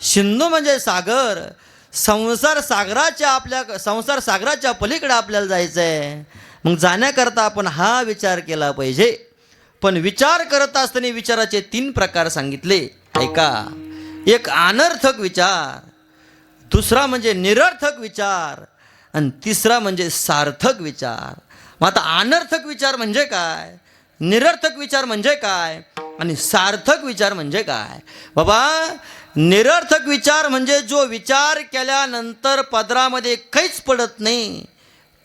सिंधू म्हणजे सागर. संसार सागराच्या पलीकडे आपल्याला जायचं आहे. मग जाण्याकरता आपण हा विचार केला पाहिजे. पण विचार करत असताना विचाराचे 3 प्रकार सांगितले. ऐका, एक अनर्थक विचार, दुसरा म्हणजे निरर्थक विचार आणि तिसरा म्हणजे सार्थक विचार. मग आता अनर्थक विचार म्हणजे काय, निरर्थक विचार म्हणजे काय आणि सार्थक विचार म्हणजे काय? बाबा, निरर्थक विचार म्हणजे जो विचार केल्यानंतर पदरामध्ये काहीच पडत नाही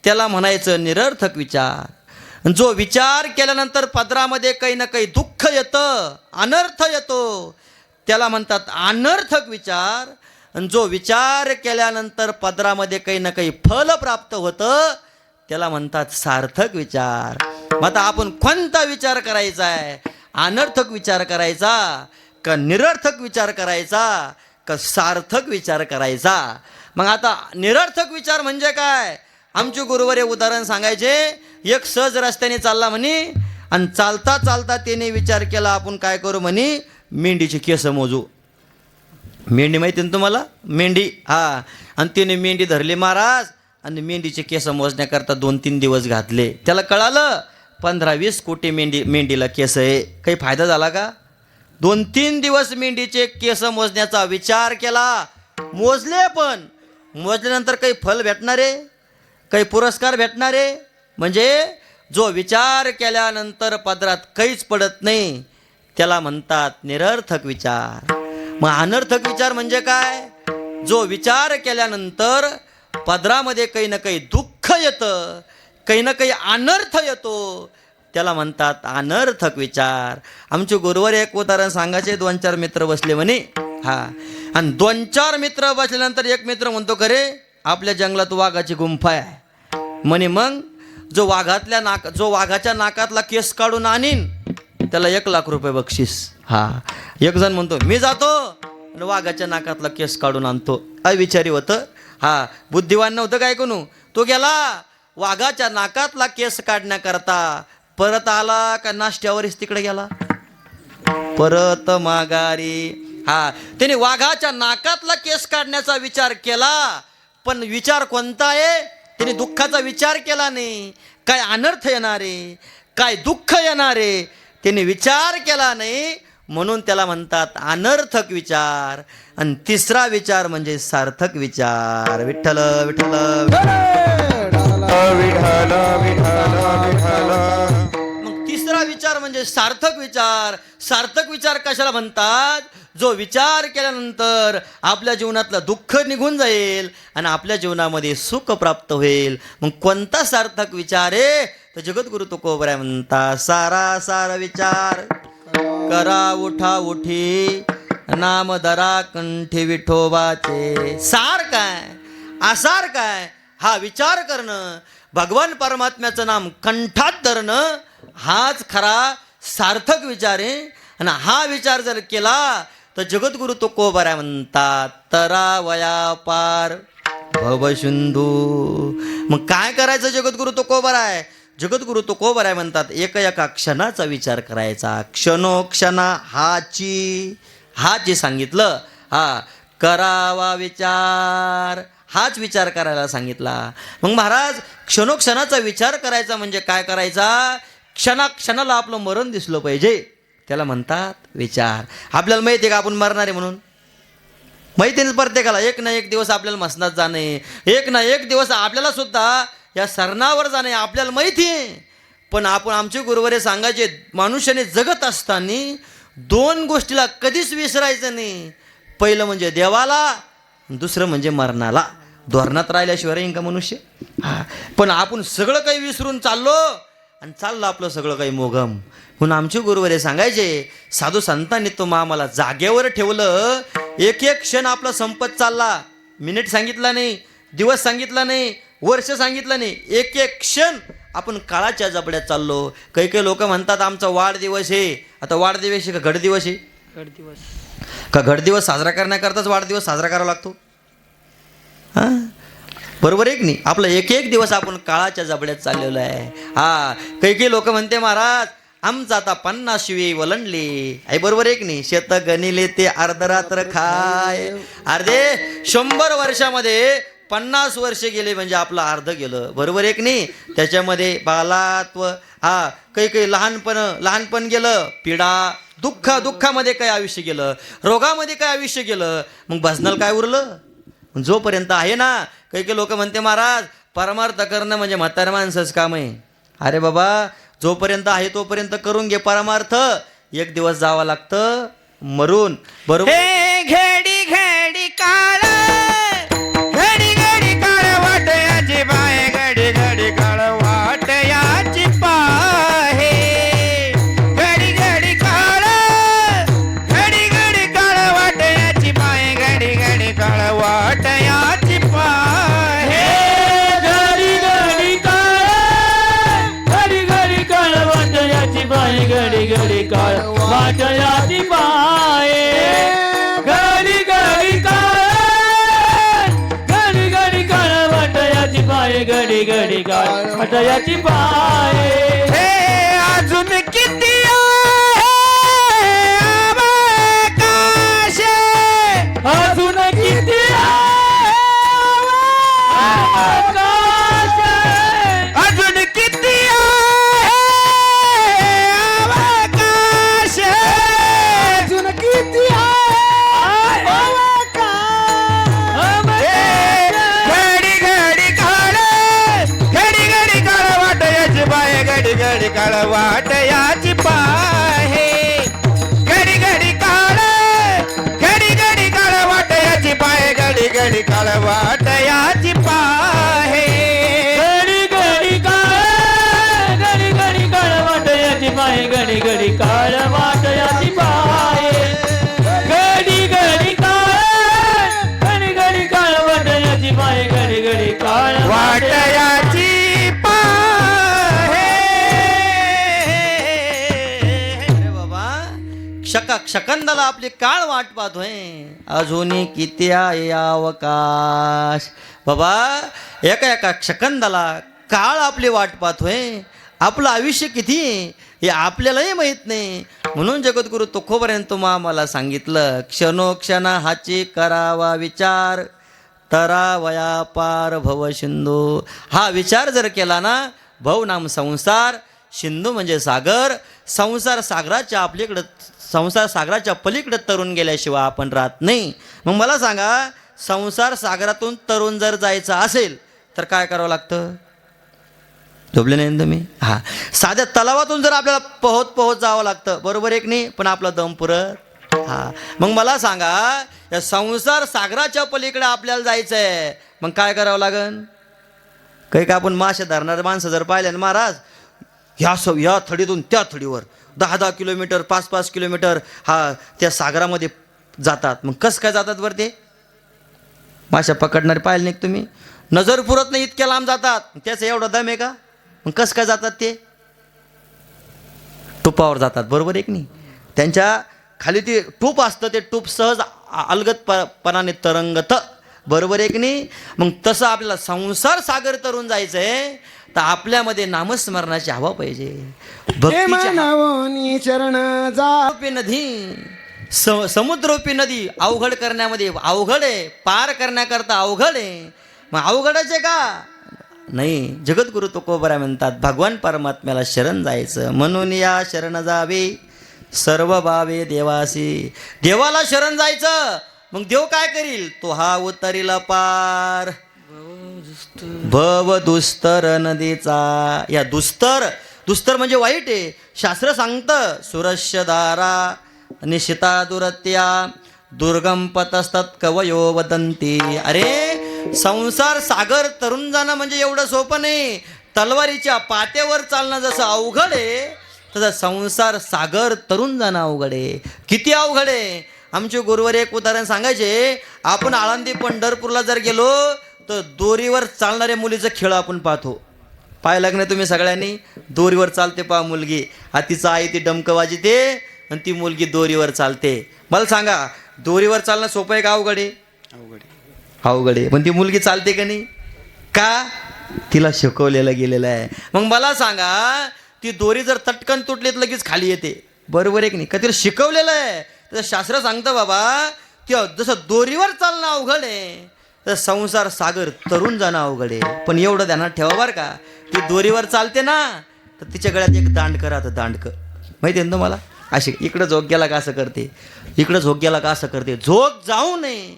त्याला म्हणायचं निरर्थक विचार. जो विचार केल्यानंतर पदरामध्ये काही ना काही दुःख येतं, अनर्थ येतो, त्याला म्हणतात अनर्थक विचार. आणि जो विचार केल्यानंतर पदरामध्ये काही ना काही फल प्राप्त होतं त्याला म्हणतात सार्थक विचार. मग आता आपण कोणता विचार करायचा आहे? अनर्थक विचार करायचा का निरर्थक विचार करायचा का सार्थक विचार करायचा? मग आता निरर्थक विचार म्हणजे काय? आमचे गुरुवर हे उदाहरण सांगायचे. एक सहज रस्त्याने चालला म्हणे आणि चालता चालता त्याने विचार केला आपण काय करू म्हणे, मेंढीचे केस मोजू. मेंढी माहिती ना तुम्हाला, मेंढी. हा, आणि त्याने मेंढी धरली महाराज आणि मेंढीचे केस मोजण्याकरता 2-3 दिवस घातले. त्याला कळालं 15-20 कोटी मेंढीला केस आहे. काही फायदा झाला का? 2-3 दिवस मेंढीचे केस मोजण्याचा विचार केला, मोजले. पण मोजल्यानंतर काही फल भेटणारे, काही पुरस्कार भेटणारे? म्हणजे जो विचार केल्यानंतर पदरात काहीच पडत नाही त्याला म्हणतात निरर्थक विचार. मग अनर्थक विचार म्हणजे काय? जो विचार केल्यानंतर पदरामध्ये काही ना काही दुःख येतं, काही ना काही अनर्थ येतो, त्याला म्हणतात अनर्थक विचार. आमचे गुरुवर एक उदाहरण सांगायचे. 2-4 मित्र बसले म्हणे. हा, आणि 2-4 मित्र बसल्यानंतर एक मित्र म्हणतो, खरे आपल्या जंगलात वाघाची गुंफा आहे म्हणे. मग जो वाघाच्या नाकातला केस काढून आणीन त्याला 1 लाख रुपये बक्षीस. हा, एक जण म्हणतो मी जातो आणि वाघाच्या नाकातला केस काढून आणतो. अविचारी होतं. हा, बुद्धिवान नव्हतं काय कोणू. तो गेला वाघाच्या नाकातला केस काढण्याकरता. परत आला का नाश्त्यावरच तिकडे गेला, परत माघारी. हा, त्याने वाघाच्या नाकातला केस काढण्याचा विचार केला. पण विचार कोणता आहे? त्याने दुःखाचा विचार केला नाही. काय अनर्थ येणारे, काय दुःख येणारे त्याने विचार केला नाही, म्हणून त्याला म्हणतात अनर्थक विचार. आणि तिसरा विचार म्हणजे सार्थक विचार. विठ्ठल विठ्ठल मग तिसरा विचार म्हणजे सार्थक विचार. सार्थक विचार कशाला म्हणतात? जो विचार केल्यानंतर आपल्या जीवनातलं दुःख निघून जाईल आणि आपल्या जीवनामध्ये सुख प्राप्त होईल. मग कोणता सार्थक विचार आहे? तर जगद्गुरु तुकोबराय म्हणतात सारा सार विचार करा उठा उठी नाम धरा कंठी विठोबाचे. सार काय, आसार काय? हा विचार करणं, भगवान परमात्म्याचं नाम कंठात धरणं, हाच खरा सार्थक विचार आहे. आणि हा विचार जर केला तर जगद्गुरु तुकोबराय म्हणतात तरावया पार भवसिंधू. मग काय करायचं जगद्गुरु तुकोबराय? जगद्गुरु तुकोबराय म्हणतात एका क्षणाचा विचार करायचा. क्षणोक्षणा हाची सांगितलं. हा, करावा विचार, हाच विचार करायला सांगितला. मग महाराज क्षणोक्षणाचा विचार करायचा म्हणजे काय करायचा? क्षणाला आपलं मरण दिसलं पाहिजे, त्याला म्हणतात विचार. आपल्याला माहिती आहे का आपण मरणार आहे म्हणून? माहिती नाही प्रत्येकाला. एक ना एक दिवस आपल्याला मसनात जाणे, एक ना एक दिवस आपल्याला सुद्धा या सरणावर जाणे आपल्याला माहिती आहे. पण आपण आमचे गुरुवरे सांगायचे मनुष्याने जगत असताना 2 गोष्टीला कधीच विसरायचं नाही. पहिलं म्हणजे देवाला, दुसरं म्हणजे मरणाला. धोरणात राहिल्याशिवाय राहीन का मनुष्य? हा, पण आपण सगळं काही विसरून चाललो आणि चाललं आपलं सगळं काही मोगम. म्हणून आमचे गुरुवरे सांगायचे साधू संतांनी तो आम्हाला जागेवर ठेवलं. एक क्षण आपला संपत चालला. मिनिट सांगितला नाही, दिवस सांगितला नाही, वर्ष सांगितलं नाही. एक क्षण आपण काळाच्या जबड्यात चाललो. काही लोक म्हणतात आमचा वाढदिवस आहे. आता वाढदिवस आहे का घडदिवस आहे? घडदिवस. का घडदिवस साजरा करण्याकरताच वाढदिवस साजरा करावा लागतो? हां, बरोबर आहे की नाही? आपला एक दिवस आपण काळाच्या जबड्यात चाललेलो आहे. हा, काही लोक म्हणते महाराज आमचं आता 50 वेळी वलंडले. आहे बरोबर आहे की नाही? शेत गणिले ते अर्धरात्र खाय. अर्धे 100 वर्षामध्ये 50 वर्ष गेले म्हणजे आपलं अर्ध गेलं. बरोबर आहे की नाही? त्याच्यामध्ये बालात्व, काही लहानपण गेलं, पीडा दुःखामध्ये काय आयुष्य गेलं, रोगामध्ये काय आयुष्य गेलं, मग भजनाला काय उरलं? जोपर्यंत आहे ना, काही लोक म्हणते महाराज परमार्थ करणं म्हणजे म्हाताऱ्या माणसाचं काम आहे. अरे बाबा, जोपर्यंत आहे तोपर्यंत करून घे परमार्थ. एक दिवस जावं लागतं मरून. बरोबर. घडी घडी काळ, घडी घडी काळ वाटयाची बाय, घडी घडी काळ वाटयाची पाहे. घडी घडी काळ, घडी घडी काळ वाटयाची बाय, घडी घडी काळ वाटयाची पाहे. घडी घडी काळ, घडी घडी काळ वाटयाची बाई, घडी घडी काळ वाटयाची बाई. घडी घडी काळ, घडी घडी काळ वाटयाची बाई, घडी घडी काळ वाटयाची बाई. हे अजून किती आहे आकाश, अजून किती आकाश, अजून किती आहे आकाश, अजून किती घडी घडी काळ, घडी घडी काळ वाटयाची बाय, घडी घडी काळ वाटयाची पाहे. घडी घडी काळ, घडी घडी काळ वाटयाची पाय, घडी घडी काळ वाटयाची पाहे. घडी घडी काळ, घडी घडी काळ वाटयाची बाई, घडी घडी काळ वाटयाची बाई. घडी घडी काळ, घडी घडी काळ वाटयाची बाई, घडी घडी काळ वाटयाची पाहे. अरे बाबा, शकंदाला आपली काळ वाट पाहतोय. अजून किती आहे अवकाश. बाबा, एका शकंदाला काळ आपली वाट पाहतोय. आपलं आयुष्य किती हे आपल्यालाही माहीत नाही. म्हणून जगद्गुरु तुकोबऱ्यानं तुम्हा आम्हाला सांगितलं, क्षणोक्षण हाची करावा विचार, तरावया पार भव सिंधू. हा विचार जर केला ना, भव नाम संसार, सिंधू म्हणजे सागर. संसार सागराच्या पलीकडे तरुण गेल्याशिवाय आपण राहत नाही. मग मला सांगा, संसार सागरातून तरुण जर जायचं असेल तर काय करावं लागतं? झोपले नाही तुम्ही? साध्या तलावातून जर आपल्याला पोहत जावं लागतं. बरोबर एक नाही? पण आपला दम पुरत. मग मला सांगा, या संसार सागराच्या पलीकडे आपल्याला जायचं आहे, मग काय करावं लागन? काही का आपण मासे धरणारे माणसं जर पाहिले ना महाराज, या थडीतून त्या थडीवर 10-10 किलोमीटर 5-5 किलोमीटर त्या सागरामध्ये जातात. मग कसं काय जातात बरं ते? माशा पकडणारे पाहिले नाही तुम्ही? नजर पुरत नाही इतक्या लांब जातात. त्याचं एवढा दम आहे का? मग कसं काय जातात ते? टुपावर जातात. बरोबर एक नाही? त्यांच्या खाली ते टूप असतं, ते टूप सहज अलगदपणाने तरंगत. बरोबर एक नाही? मग तसं आपल्याला संसार सागर तरून जायचं आहे, तर आपल्यामध्ये नामस्मरणाची हवा पाहिजे. भक्तीची चरण जा नदी, समुद्ररूपी नदी अवघड करण्यामध्ये अवघड आहे, पार करण्याकरता अवघड आहे. मग अवघडाचे का नाही? जगद्गुरु तुकोबरा म्हणतात, भगवान परमात्म्याला शरण जायचं. म्हणून या शरण जावे सर्व भावे देवासी. देवाला शरण जायचं. मग देव काय करील? तो हा उतरीला पार भव दुस्तर नदीचा. या दुस्तर म्हणजे वाईट आहे. शास्त्र सांगतं, सुरस्य दारा निशिता दुरत्या दुर्गम पतस्तत् कवयो वदंती. अरे, संसार सागर तरुण जाणं म्हणजे एवढं सोपं नाही. तलवारीच्या पाट्यावर चालणं जसं अवघड आहे, तसं संसार सागर तरुण जाणं अवघड आहे. किती अवघड आहे? आमचे गुरुवर एक उदाहरण सांगायचे. आपण आळंदी पंढरपूरला जर गेलो तर दोरीवर चालणाऱ्या मुलीचं खेळ आपण पाहतो. पाहिलं नाही तुम्ही सगळ्यांनी? दोरीवर चालते पहा मुलगी. तिचा आई ती डमकं वाजते आणि ती मुलगी दोरीवर चालते. मला सांगा, दोरीवर चालणं सोपं आहे का अवघड आहे? अवघड आहे. पण ती मुलगी चालते का नाही? का? तिला शिकवलेलं गेलेलं आहे. मग मला सांगा, ती दोरी जर तटकन तुटली तर लगेच खाली येते. बरोबर आहे की नाही? कधी शिकवलेलं आहे. तर शास्त्र सांगतं बाबा की जसं दोरीवर चालणं अवघड आहे तर संसार सागर तरुण जाणं अवघड आहे. पण एवढं ध्यानात ठेवा बरं का, ती दोरीवर चालते ना तर तिच्या गळ्यात एक दांडकं राहतं. दांडकं माहिती आहे ना तुम्हाला? अशी इकडं झोक गेला का असं करते, इकडं झोक गेला का असं करते, झोक जाऊ नये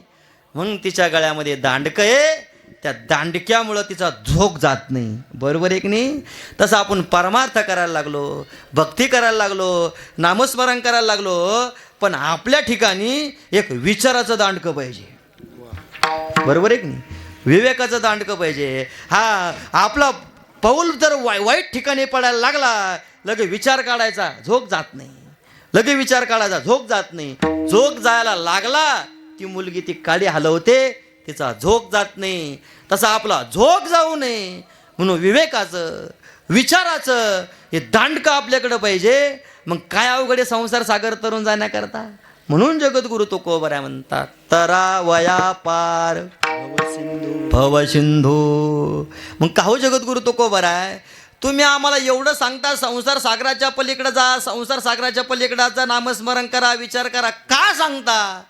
म्हणून तिच्या गळ्यामध्ये दांडकं आहे. त्या दांडक्यामुळं तिचा झोक जात नाही. बरोबर आहे की नाही? तसं आपण परमार्थ करायला लागलो, भक्ती करायला लागलो, नामस्मरण करायला लागलो, पण आपल्या ठिकाणी एक विचाराचं दांडकं पाहिजे. बरोबर आहे की नाही? विवेकाचं दांडकं पाहिजे. हा आपला पाऊल जर वाईट ठिकाणी पडायला लागला लगे विचार काढायचा, झोक जात नाही. लगे विचार काढायचा, झोक जात नाही. झोक जायला लागला ती मुलगी ती काडी हलवते, तिचा झोक जात नाही. तसा आपला झोक जाऊ नये म्हणून विवेकाचं विचाराचं हे दांडकं आपल्याकडं पाहिजे. मग काय अवघडे संसार सागर तरुण जाण्याकरता. म्हणून जगद्गुरु तुकोबऱ्या म्हणतात तरा वया पार भवसिंधू. मग का हो जगद्गुरु तुकोबराय तुम्ही आम्हाला एवढं सांगता संसार सागराच्या पलीकडे जा, संसार सागराच्या पलीकडे जा, नामस्मरण करा, विचार करा, का सांगता?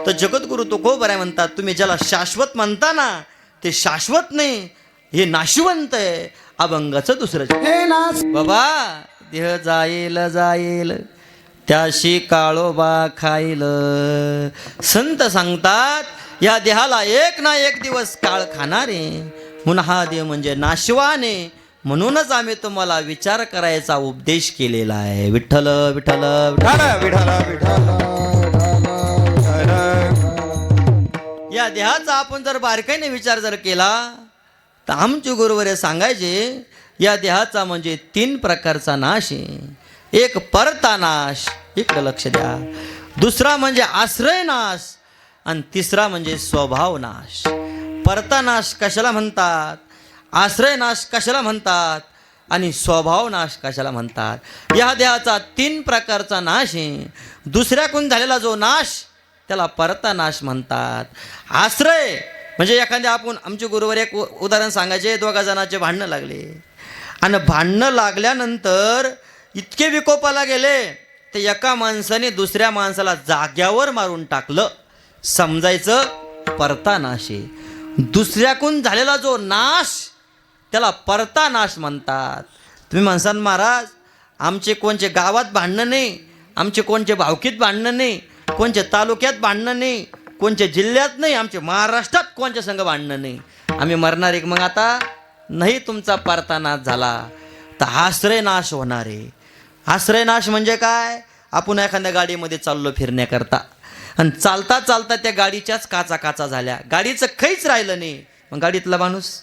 तर जगद्गुरु तुकोबराय म्हणतात तुम्ही ज्याला शाश्वत म्हणता ना ते शाश्वत नाही, हे नाशिवंत आहे. अभंगाचं दुसरं बाबा देह जाईल जाईल त्याशी काळोबा खाईल. संत सांगतात या देहाला एक ना एक दिवस काळ खाणारे म्हणून हा देह म्हणजे नाशवाने. म्हणूनच आम्ही तुम्हाला विचार करायचा उपदेश केलेला आहे. विठ्ठल विठ्ठल विठाला विठाला विठाला या देहाचा आपण जर बारकाईने विचार जर केला तर आमचे गुरुवर सांगायचे या देहाचा म्हणजे 3 प्रकारचा नाश आहे. एक परता नाश, इकडे लक्ष द्या. दुसरा म्हणजे आश्रय नाश आणि तिसरा म्हणजे स्वभाव नाश. परता नाश कशाला म्हणतात, आश्रय नाश कशाला म्हणतात आणि स्वभाव नाश कशाला म्हणतात? या देहाचा 3 प्रकारचा नाश आहे. दुसऱ्याकडून झालेला जो नाश त्याला परता नाश म्हणतात. आश्रय म्हणजे एखाद्या आपण आमचे गुरुवर एक उदाहरण सांगायचे. 2 जणांचे भांडणं लागले आणि भांडणं लागल्यानंतर इतके विकोपाला गेले तर एका माणसाने दुसऱ्या माणसाला जाग्यावर मारून टाकलं. समजायचं परता नाश आहे. दुसऱ्याकडून झालेला जो नाश त्याला परता नाश म्हणतात. तुम्ही म्हणसान महाराज आमचे कोणचे गावात भांडणं नाही, आमचे कोणचे भावकीत भांडणं नाही, कोणचे तालुक्यात भांडणं नाही, कोणच्या जिल्ह्यात नाही, आमचे महाराष्ट्रात कोणच्या संघ भांडणं नाही, आम्ही मरणार एक. मग आता नाही तुमचा परता नाश झाला तर आश्रय नाश होणार आहे. आश्रय नाश म्हणजे काय? आपण एखाद्या गाडीमध्ये चाललो फिरण्याकरता आणि चालता चालता त्या गाडीच्याच काचा झाल्या, गाडीचं काहीच राहिलं नाही. मग गाडीतला माणूस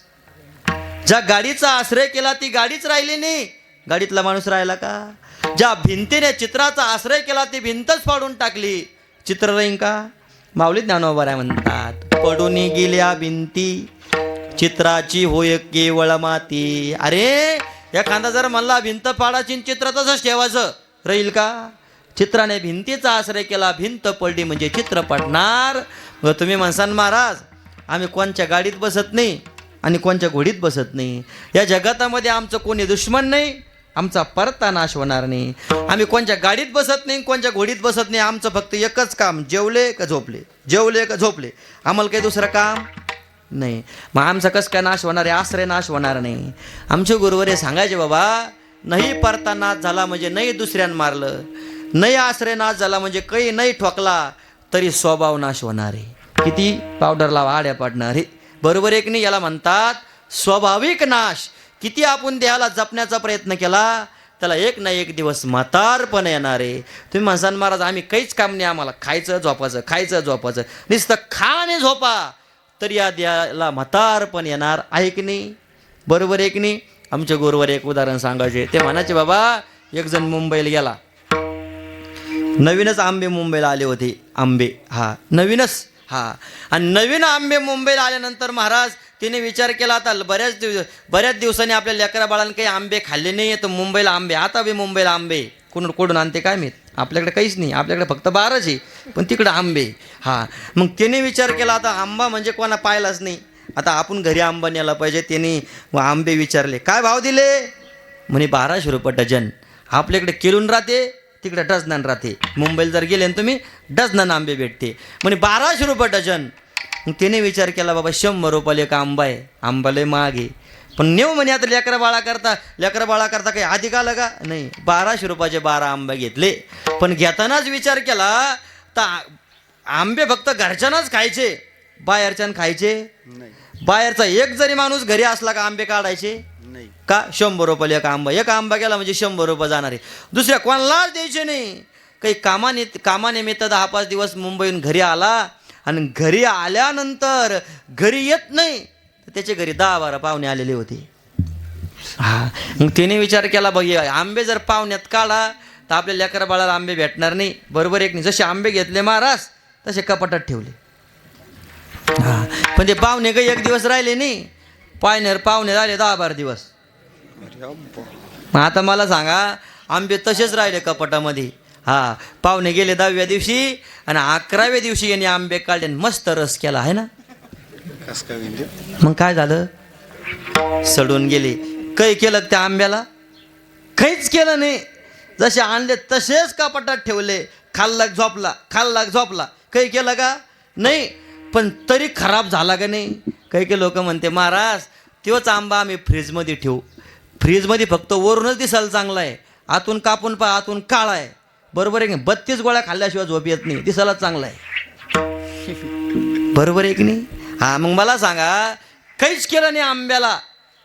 ज्या गाडीचा आश्रय केला ती गाडीच राहिली नाही, गाडीतला माणूस राहिला का? ज्या भिंतीने चित्राचा आश्रय केला ती भिंतच पाडून टाकली, चित्र राहीन का? माऊली ज्ञानोबा म्हणतात पडून गेल्या भिंती चित्राची होय केवळ माती. अरे एखादा जर म्हणला भिंत पाडाची चित्र तसंच ठेवायचं, राहील का? चित्राने भिंतीचा आश्रय केला, भिंत पडली म्हणजे चित्र पडणार. मग तुम्ही म्हणसान महाराज आम्ही कोणच्या गाडीत बसत नाही आणि कोणच्या घोडीत बसत नाही. या जगातामध्ये आमचं कोणी दुश्मन नाही, आमचा परता नाश होणार नाही. आम्ही कोणच्या गाडीत बसत नाही, कोणच्या घोडीत बसत नाही. आमचं फक्त एकच काम, जेवले का झोपले, जेवले का झोपले. आम्हाला काही दुसरं काम नाही. मग आमचा कसं काय नाश होणार आहे? आश्रय नाश होणार नाही. आमचे गुरुवर सांगायचे बाबा नाही परता नाश झाला म्हणजे नाही दुसऱ्यानं मारलं, नाही आश्रय नाश झाला म्हणजे काही नाही ठोकला तरी स्वभाव नाश होणार आहे. किती पावडर लावा आड्या पाडणार आहे. बरोबर एक नाही, याला म्हणतात स्वाभाविक नाश. किती आपण देहाला जपण्याचा प्रयत्न केला त्याला एक ना एक दिवस म्हातारपण येणार आहे. तुम्ही म्हणसान महाराज आम्ही काहीच काम नाही, आम्हाला खायचं झोपायचं, खायचं झोपायचं, नुसतं खा आणि झोपा, तर या देहाला म्हातारपण येणार आहे की नाही? बरोबर आहे की नाही? आमच्या गुरुवर एक उदाहरण सांगायचे. ते म्हणायचे बाबा एक जण मुंबईला गेला, नवीनच आंबे मुंबईला आले होते, आंबे हा नवीनच हा. आणि नवीन आंबे मुंबईला आल्यानंतर महाराज तिने विचार केला आता बऱ्याच दिवसांनी आपल्या लेकरा बाळांनी काही आंबे खाल्ले नाही, तर मुंबईला आंबे, आता बी मुंबईला आंबे कुठून आणते काय माहीत, आपल्याकडे काहीच नाही, आपल्याकडे फक्त 12च आहे, पण तिकडं आंबे हा. मग त्याने विचार केला आता आंबा म्हणजे कोणा पाहिलाच नाही, आता आपण घरी आंबा न्यायला पाहिजे. त्याने आंबे विचारले काय भाव दिले, म्हणे 1200 रुपये डझन. आपल्याकडे किलोन राहते, तिकडे डझनान राहते. मुंबईला जर गेले ना तुम्ही, डझनान आंबे भेटते. म्हणे 1200 रुपये डझन. मग त्याने विचार केला, बाबा 100 रुपयाला एक आंबा आहे, आंबा लय महाग आहे. पण नेऊ म्हणे आता लेकरा बाळा करता काही अधिक आलं का नाही. 1200 रुपयाचे 12 आंबे घेतले. पण घेतानाच विचार केला तर आंबे फक्त घरच्यांनाच खायचे, बाहेरच्यानं खायचे बाहेरचा एक जरी माणूस घरी असला का आंबे काढायचे का. 100 रुपयाला एक आंबा गेला म्हणजे 100 रुपये जाणार आहे. दुसऱ्या कोणालाच द्यायचे नाही. काही कामानिमित्त 10-5 दिवस मुंबईहून घरी आला आणि घरी आल्यानंतर घरी येत नाही, त्याच्या घरी 10-12 पाहुणे आलेले होते. हा, मग त्याने विचार केला, बघ आंबे जर पाहुण्यात काढा तर आपल्या लेकरा बाळाला आंबे भेटणार नाही. बरोबर एक नाही. जसे आंबे घेतले महाराज तसे कपाटात ठेवले. हा, पण ते पाहुणे काही एक दिवस राहिले नाही, पाहुणे राहिले 10-12 दिवस. मग आता मला सांगा, आंबे तसेच राहिले कपाटामध्ये. हा, पाहुणे गेले 10व्या दिवशी आणि 11व्या दिवशी यांनी आंबे काढले, मस्त रस केला आहे ना. मग काय झालं, सडून गेले. काही केलं त्या आंब्याला, काहीच केलं नाही. जसे आणले तसेच कपाटात ठेवले. खाल्ला झोपला, काही केलं का नाही. पण तरी खराब झाला का नाही. काही लोक म्हणते, महाराज तोच आंबा आम्ही फ्रीजमध्ये ठेवू. फ्रीजमध्ये फक्त वरूनच दिसायला चांगला आहे, आतून कापून पहा, आतून काळा आहे. बरोबर आहे की 32 गोळ्या खाल्ल्याशिवाय झोप येत नाही, दिसायला चांगला आहे. बरोबर आहे की नाही. हा, मग मला सांगा, काहीच केलं नाही आंब्याला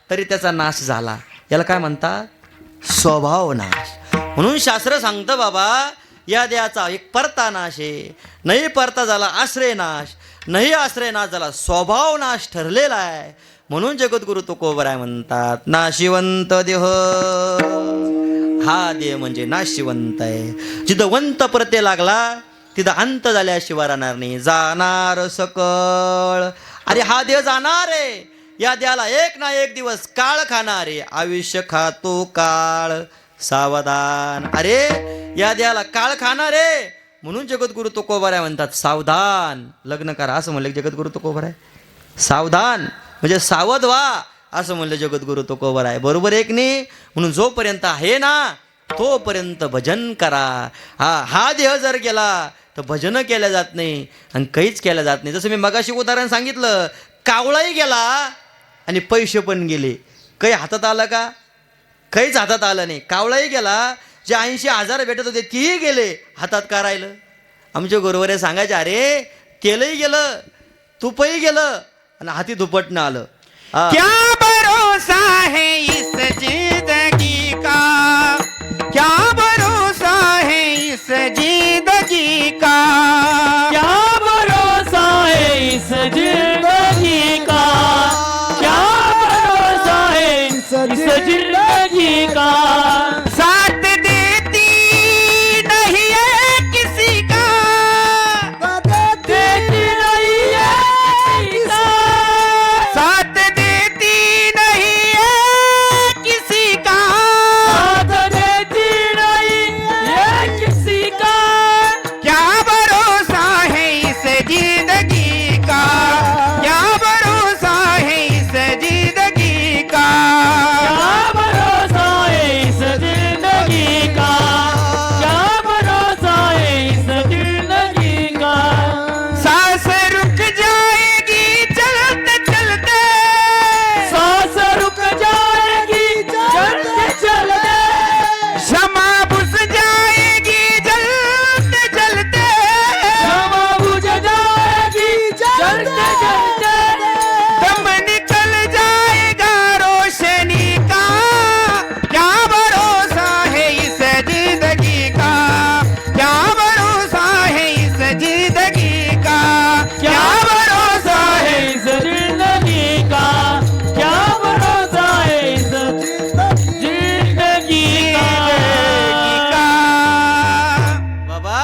तरी त्याचा नाश झाला. याला काय म्हणतात, स्वभाव नाश. म्हणून शास्त्र सांगतं, बाबा या देहाचा एक परता नाश आहे. नाही परता झाला आश्रय नाश, नाही आश्रय नाश झाला स्वभाव नाश ठरलेला आहे. म्हणून जगद्गुरु तुकोबराय म्हणतात, नाशिवंत देह. हा देह म्हणजे नाशिवंत आहे. जिथं वंत प्रत्यय लागला तिथं अंत झाल्याशिवाय राहणार नाही. जाणार सकळ. अरे हा देह जाणार आहे. या देहाला एक ना एक दिवस काळ खाणार आहे. आयुष्य खातो काळ, सावधान. अरे या देहाला काळ खाणार आहे. म्हणून जगद्गुरु तुकोबराय म्हणतात, सावधान. लग्न करा असं म्हणलं जगद्गुरु तुकोबराय. सावधान म्हणजे सावध व्हा असं म्हणलं जगद्गुरु तुकोबराय. बरोबर एक नाही. म्हणून जोपर्यंत आहे ना तोपर्यंत भजन करा. हा देह जर गेला तर भजन केलं जात नाही आणि काहीच केलं जात नाही. जसं मी मगाशी उदाहरण सांगितलं, कावळाही गेला आणि पैसे पण गेले. काही हातात आलं का, काहीच हातात आलं नाही. कावळाही गेला, जे 80,000 भेटत होते तीही गेले, हातात का राहिलं. आमचे गुरुवारे सांगायचे, अरे तेलही गेलं, तुपही गेलं आणि हाती दुपटणं आलं. क्या भरोसा है इस जिंदगी का, क्या भरोसा है इस जिंदगी का, क्या भरोसा है इस जिंदगी का, क्या भरोसा है इस जिंदगी का. साथ देती नहीं है किसी का, देती नहीं है किसी का, साथ देती नहीं है किसी का, साथ देती नहीं है किसी का. क्या भरोसा है इस जिंदगी का, क्या भरोसा है इस जिंदगी का, क्या भरोसा है इस जिंदगी का, क्या भरोसा है इस जिंदगी का. सांस रुक जाएगी चलते चलते, सांस रुक जाएगी चलते चलते, क्षमा बुझ जाएगी जलते जलते, क्षमा बुझ जाएगी चलते चलते, दम निकल जाएगा रोशनी का, क्या भरोसा है इस जिंदगी का, क्या भरोसा है इस जिंदगी का, क्या भरोसा है इस जिंदगी का, क्या भरोसा है इस जिंदगी का. बाबा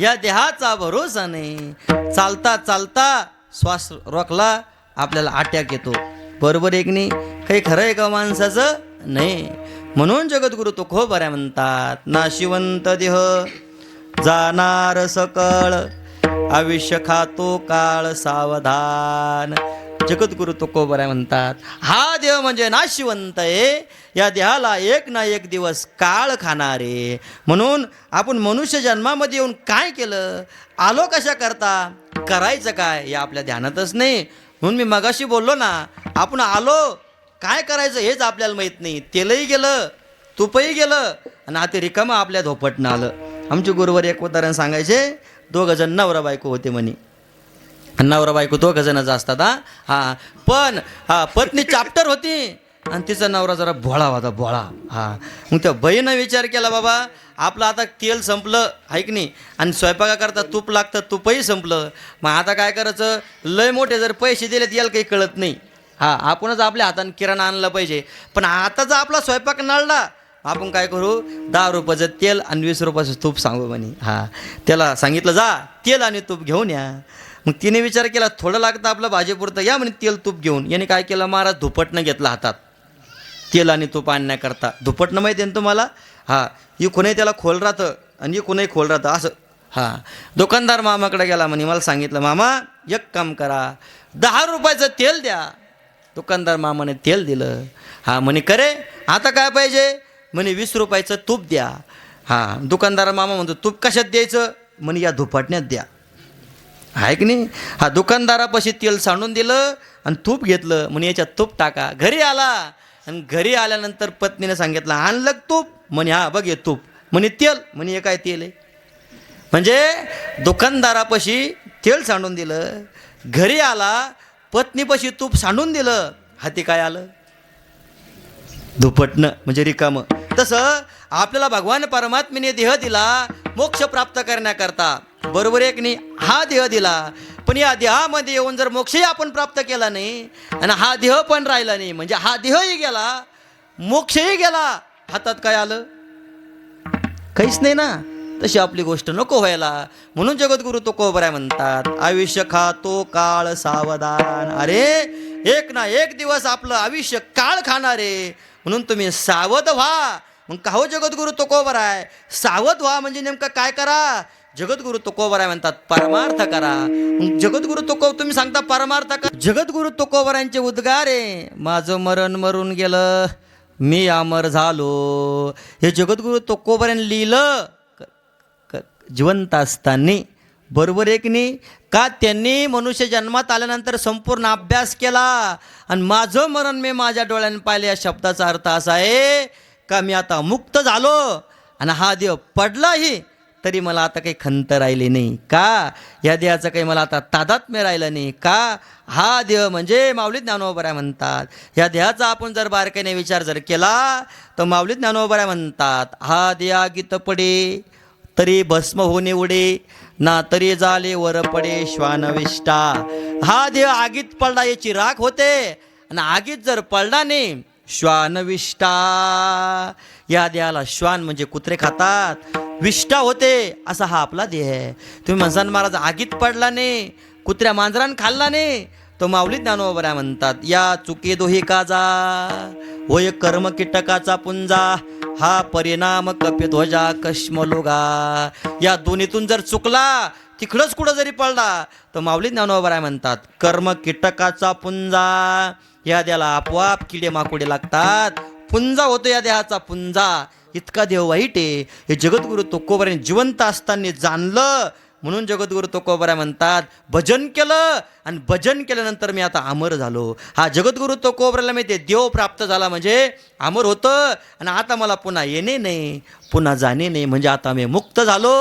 या देहाचा भरोसा नाही. चालता चालता श्वास रोखला आपल्याला अटॅक येतो. बरोबर एक नाही. काही खरं आहे का माणसाचं नाही. म्हणून जगद्गुरु तुकोबराय म्हणतात, नाशिवंत देह जाणार सकळ. आयुष्य खातो काळ सावधान. जगद्गुरु तुकोबराय म्हणतात, हा देह म्हणजे नाशिवंत आहे, या देहाला एक ना एक दिवस काळ खाणारे. म्हणून आपण मनुष्य जन्मामध्ये येऊन काय केलं, आलो कशा करता, करायचं काय हे आपल्या ध्यानातच नाही. म्हणून मी मगाशी बोललो ना, आपण आलो काय करायचं हेच आपल्याला माहीत नाही. तेलही गेलं, तुपही गेलं आणि आता रिकामं आपल्या धोपटनं आलं. आमचे गुरुवर एक उदाहरण सांगायचे, 2 जण नवरा बायको होते म्हणे. नवरा बायको 2 जणच असतात. हा पण पत्नी चाप्टर होती आणि तिचा नवरा जरा भोळा होता, भोळा. मग त्या बाईनं विचार केला, बाबा आपलं आता तेल संपलं आहे की नाही, आणि स्वयंपाकाकरता तूप लागतं, तूपही संपलं. मग आता काय करायचं, लय मोठे जर पैसे दिलेत याला काही कळत नाही. आपणच आपल्या हाताने किराणा आणला पाहिजे. पण आता जर आपला स्वयंपाक नळला, आपण काय करू, 10 रुपयाचं तेल आणि 20 रुपयाचं तूप सांगू म्हणे. त्याला सांगितलं, जा तेल आणि तूप घेऊन या. मग तिने विचार केला, थोडं लागतं आपलं भाजीपुरतं, या म्हणे तेल तूप घेऊन. याने काय केलं, महाराज धुपटणं घेतलं हातात तेल आणि तूप आणण्याकरता. धुपटणं माहिती आहे ना तुम्हाला? इकूनही त्याला खोल राहतं आणि इकूनही खोल राहतं असं. दुकानदार मामाकडे गेला, म्हणे मला सांगितलं, मामा एक काम करा, 10 रुपयाचं तेल द्या. दुकानदार मामाने तेल दिलं. म्हणे करे आता काय पाहिजे, म्हणे 20 रुपयाचं तूप द्या. दुकानदार मामा म्हणतो, तूप कशात द्यायचं, म्हणे या धुपाटण्यात द्या. आहे की नाही? दुकानदारापाशी तेल सांडून दिलं आणि तूप घेतलं, म्हणे याच्यात तूप टाका. घरी आला आणि घरी आल्यानंतर पत्नीने सांगितलं, आणलं तूप, म्हणे बघ हे तूप, म्हणे तेल, म्हणे हे काय तेल आहे. म्हणजे दुकानदारापाशी तेल सांडून दिलं, घरी आला पत्नीपाशी तूप सांडून दिलं, हाती काय आलं, धुपटणं म्हणजे रिकामं. तसं आपल्याला भगवान परमात्म्याने देह दिला मोक्ष प्राप्त करण्याकरता, बरोबर आहे की नाही? हा देह दिला, पण या देहामध्ये येऊन जर मोक्षही आपण प्राप्त केला नाही आणि हा देह पण राहिला नाही, म्हणजे हा देहही गेला, मोक्षही गेला, हातात काय आलं, काहीच नाही ना. तशी आपली गोष्ट नको व्हायला. म्हणून जगद्गुरु तुकोबराय म्हणतात, आयुष्य खातो काळ सावधान. अरे एक ना एक दिवस आपलं आयुष्य काळ खाणारे, म्हणून तुम्ही सावध व्हा. मग का हो जगद्गुरु तुकोबराय, सावध व्हा म्हणजे नेमकं काय करा, जगद्गुरु तुकोबराय म्हणतात परमार्थ करा. मग जगद्गुरु तुको तुम्ही सांगता परमार्थ करा. जगद्गुरु तुकोबरायांचे उद्गार आहे, माझं मरण मरून गेलं मी अमर झालो. हे जगद्गुरु तुकोबरायांनी लिहिलं जिवंत असताना, बरोबर आहे की नाही? का त्यांनी मनुष्य जन्मात आल्यानंतर संपूर्ण अभ्यास केला आणि माझं मरण मी माझ्या डोळ्याने पाहिले. या शब्दाचा अर्थ असा आहे का मी आता मुक्त झालो आणि हा देह पडलाही तरी मला आता काही खंत राहिली नाही. का या देहाचं काही मला आता तादात्म्य राहिलं नाही. का हा देह म्हणजे माऊली ज्ञानोबराय म्हणतात, या देहाचा आपण जर बारकाईने विचार जर केला तर माऊली ज्ञानोबराय म्हणतात, हा देहा गीत पडे तरी भस्म होणे उडे, ना तरी झाले वर पडे श्वानविष्टा. हा देह आगीत पडला याची राख होते आणि आगीत जर पडला नाही श्वानविष्टा. या देहाला श्वान म्हणजे कुत्रे खातात, विष्टा होते असा हा आपला देह आहे. तुम्ही म्हणसान महाराज आगीत पडला नाही, कुत्र्या मांजरान खाल्ला नाही, तो माऊली ज्ञानोबराय म्हणतात, या चुके दोही काजा होय कर्म कीटकाचा पुंजा, हा परिणाम कपिध्वजा कश्मलुगा. या दोन्हीतून जर चुकला, तिकडंच कुठं जरी पडला, तर माऊली ज्ञानोबराय म्हणतात कर्म कीटकाचा पुंजा. या देहाला आपोआप किडे माकोडे लागतात, पुंजा होतो या देहाचा पुंजा. इतका देह वाईट आहे हे जगद्गुरु तुकोबरायांनी जिवंत असताना जाणलं. म्हणून जगद्गुरु तुकोबराय म्हणतात, भजन केलं आणि भजन केल्यानंतर मी आता अमर झालो. हा जगद्गुरु तुकोबरायला माहिती देव प्राप्त झाला म्हणजे अमर होतं आणि आता मला पुन्हा येणे नाही, पुन्हा जाणे नाही, म्हणजे आता मी मुक्त झालो.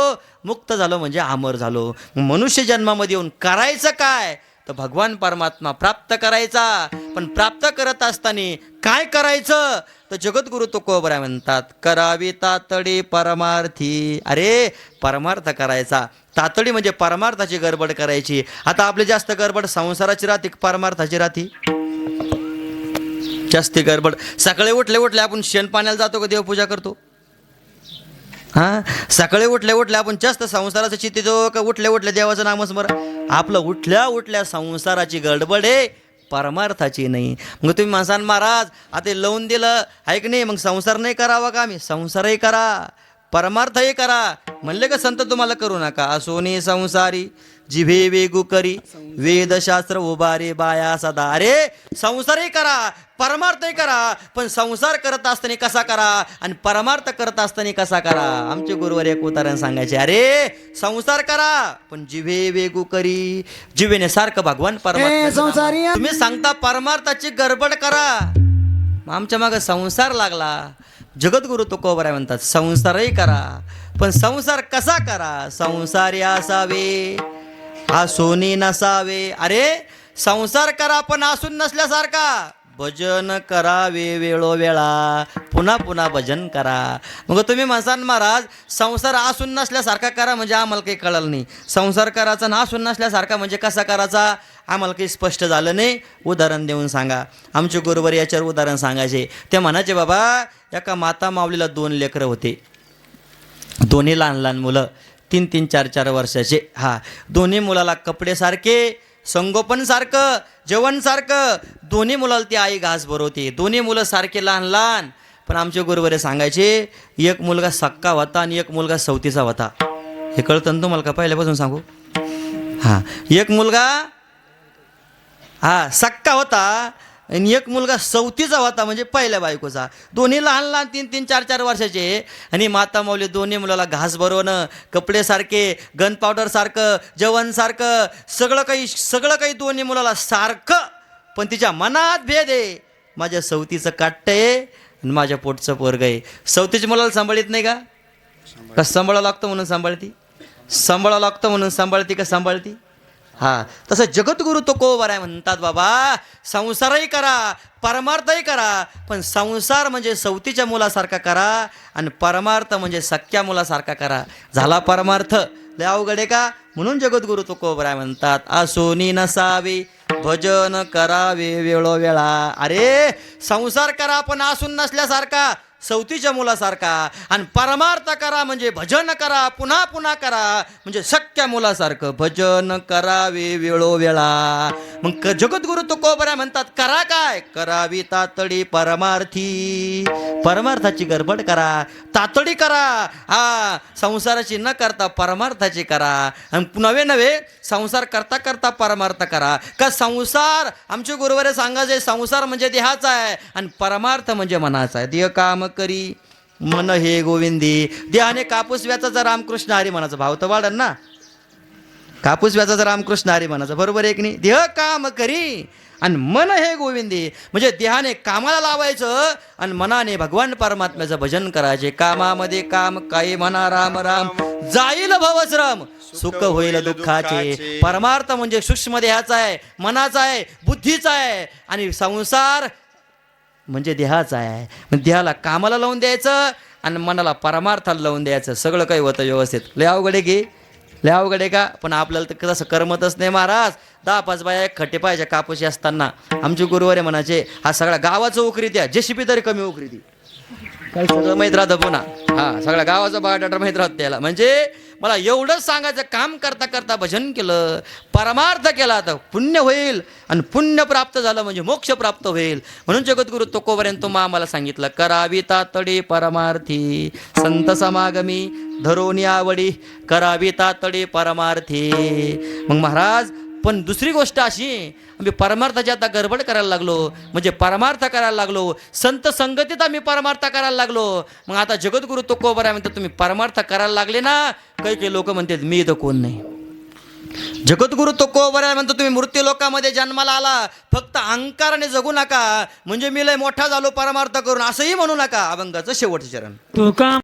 मुक्त झालो म्हणजे अमर झालो. मनुष्य जन्मामध्ये येऊन करायचं काय, तर भगवान परमात्मा प्राप्त करायचा. पण प्राप्त करत असताना काय करायचं, तर जगद्गुरु तुकोबराय म्हणतात, करावी तातडी परमार्थी. अरे परमार्थ करायचा, तातडी म्हणजे परमार्थाची गडबड करायची. आता आपली जास्त गडबड संसाराची राहते, परमार्थाची राहते जास्ती गडबड. सकाळी उठले आपण शेण पाण्याला जातो का देवपूजा करतो? सकाळी उठल्या आपण जास्त संसाराचं चित्ती का उठल्या देवाचं नामस्मरण? आपलं उठल्या संसाराची गडबड आहे, परमार्थाची नाही. मग तुम्ही म्हणसान महाराज आता लावून दिलं आहे की नाही, मग संसार नाही करावा का? आम्ही संसारही करा परमार्थही करा म्हणले का संत तुम्हाला करू नका. सोनी संसारी जिभे वेगू करी वेदशास्त्र उभारे बाया सदा. अरे संसारही करा परमार्थही करा, पण संसार करत असताना कसा करा आणि परमार्थ करत असताना कसा करा. आमचे गुरुवर एक उदाहरण सांगायचे, अरे संसार करा पण जिभे वेगू करी, जिभेने सारखं भगवान परमार्थ. तुम्ही सांगता परमार्थाची गडबड करा, आमच्या मागं संसार लागला. जगद्गुरु तुकोबराय म्हणतात संसारही करा पण संसार कसा करा. संसारी असावे आसोनी नसावे. अरे संसार करा पण आसून नसल्यासारखा. भजन करावे वेळोवेळा, पुन्हा पुन्हा भजन करा. मग तुम्ही म्हणसान महाराज संसार आसून नसल्यासारखा करा म्हणजे आम्हाला काही कळलं नाही. संसार करायचा ना आसून नसल्यासारखा म्हणजे कसा करायचा आम्हाला काही स्पष्ट झालं नाही. उदाहरण देऊन सांगा. आमचे गुरुवर याच्यावर उदाहरण सांगायचे. ते म्हणायचे बाबा एका माता माऊलीला 2 लेकरं होते, दोन्ही लहान लहान मुलं 3-3, 4-4 वर्षाचे. हा दोन्ही मुलाला कपडे सारखे, संगोपन सारखं, जेवण सारखं. दोन्ही मुलाला ती आई घास भरवते. दोन्ही मुलं सारखे लहान लहान. पण आमचे गुरुवारे सांगायचे एक मुलगा सक्का होता आणि एक मुलगा सवतीचा होता. हे कळतं ना तुम्हाला का पहिल्यापासून सांगू. हां एक मुलगा सक्का होता आणि एक मुलगा सवतीचा होता म्हणजे पहिल्या बायकोचा. दोन्ही लहान लहान 3-3, 4-4 वर्षाचे. आणि माता माऊली दोन्ही मुलाला घास भरवणं, कपडे सारखे, गन पावडर सारखं, जेवण सारखं, सगळं काही दोन्ही मुलाला सारखं. पण तिच्या मनात भेद आहे. माझ्या सवतीचं काट्ट आहे आणि माझ्या पोटचं पोरग आहे. सवतीच्या मुलाला सांभाळीत नाही का सांभाळावं लागतं म्हणून सांभाळती, सांभाळावं लागतं म्हणून सांभाळती का सांभाळती. हां तसं जगद्गुरु तुकोबराय म्हणतात बाबा संसारही करा परमार्थही करा, पण संसार म्हणजे सवतीच्या मुलासारखा करा आणि परमार्थ म्हणजे सख्या मुलासारखा करा. झाला परमार्थ लय अवघड आहे का. म्हणून जगद्गुरु तुकोबराय म्हणतात आसोनी नसावे भजन करावे वेळोवेळा. अरे संसार करा पण आसून नसल्यासारखा, सवतीच्या मुलासारखा. आणि परमार्थ करा म्हणजे भजन करा, पुन्हा पुन्हा करा म्हणजे सख्या मुलासारखं. भजन करावे वेळोवेळा. मग जगद्गुरु तुकोबराय म्हणतात करा काय, करावी तातडी परमार्थी. परमार्थाची गडबड करा, तातडी करा. संसाराची न करता परमार्थाची करा. आणि नवे संसार करता करता परमार्थ करा. का संसार आमचे गुरुवारे सांगायचे संसार म्हणजे देहाचा आहे आणि परमार्थ म्हणजे मनाचा आहे. देह काम करी मन हे गोविंदी. देहाने कापूस व्याचा रामकृष्ण हरी म्हणाचा भाव तर वाढन ना. कापूस व्याचा रामकृष्ण हरी म्हणाचा बरोबर आहे की नाही. देह काम करी आणि मन हे गोविंदी म्हणजे देहाने कामाला लावायचं आणि मनाने भगवान परमात्म्याचं भजन करायचे. कामामध्ये काम काही म्हणा राम राम जाईल भवश्रम सुख होईल दुःखाचे. परमार्थ म्हणजे सूक्ष्म देहाचा आहे, मनाचा आहे, बुद्धीचा आहे. आणि संसार म्हणजे देहाचा आहे. मग देहाला कामाला लावून द्यायचं आणि मनाला परमार्थाला लावून द्यायचं. सगळं काही होतं व्यवस्थित. लय अवघड आहे की लय अवघड आहे का. पण आपल्याला तर तसं करमतच नाही महाराज. 10-5 बाया एक खटे पाहिजे कापूशी असताना. आमचे गुरुवारे म्हणायचे हा सगळ्या गावाचं उकरी द्या, जेसीबी तरी कमी उकरी ती. काय सगळं माहीत राहतं पुन्हा. सगळ्या गावाचा बायोडाटा माहीत राहत त्याला. म्हणजे मला एवढंच सांगायचं काम करता करता भजन केलं, परमार्थ केला तर पुण्य होईल आणि पुण्य प्राप्त झालं म्हणजे मोक्ष प्राप्त होईल. म्हणून जगद्गुरु तुकोबराय तुम्हा आम्हाला सांगितलं करावी तातडी परमार्थी संत समागमी धरोनी आवडी करावी तातडी परमार्थी. मग महाराज पण दुसरी गोष्ट अशी आम्ही परमार्थाची आता गडबड करायला लागलो म्हणजे परमार्थ करायला लागलो, संत संगतीत आम्ही परमार्थ करायला लागलो. मग आता जगद्गुरु तुकोबराय म्हणतात तुम्ही परमार्थ करायला लागले ना. काही लोक म्हणतात मी इथं कोण नाही. जगद्गुरु तुकोबराय म्हणतो तुम्ही मृत्यू लोकामध्ये जन्माला आला फक्त अहंकाराने जगू नका म्हणजे मी लय मोठा झालो परमार्थ करून असंही म्हणू नका. अभंगाचं शेवटचं चरण.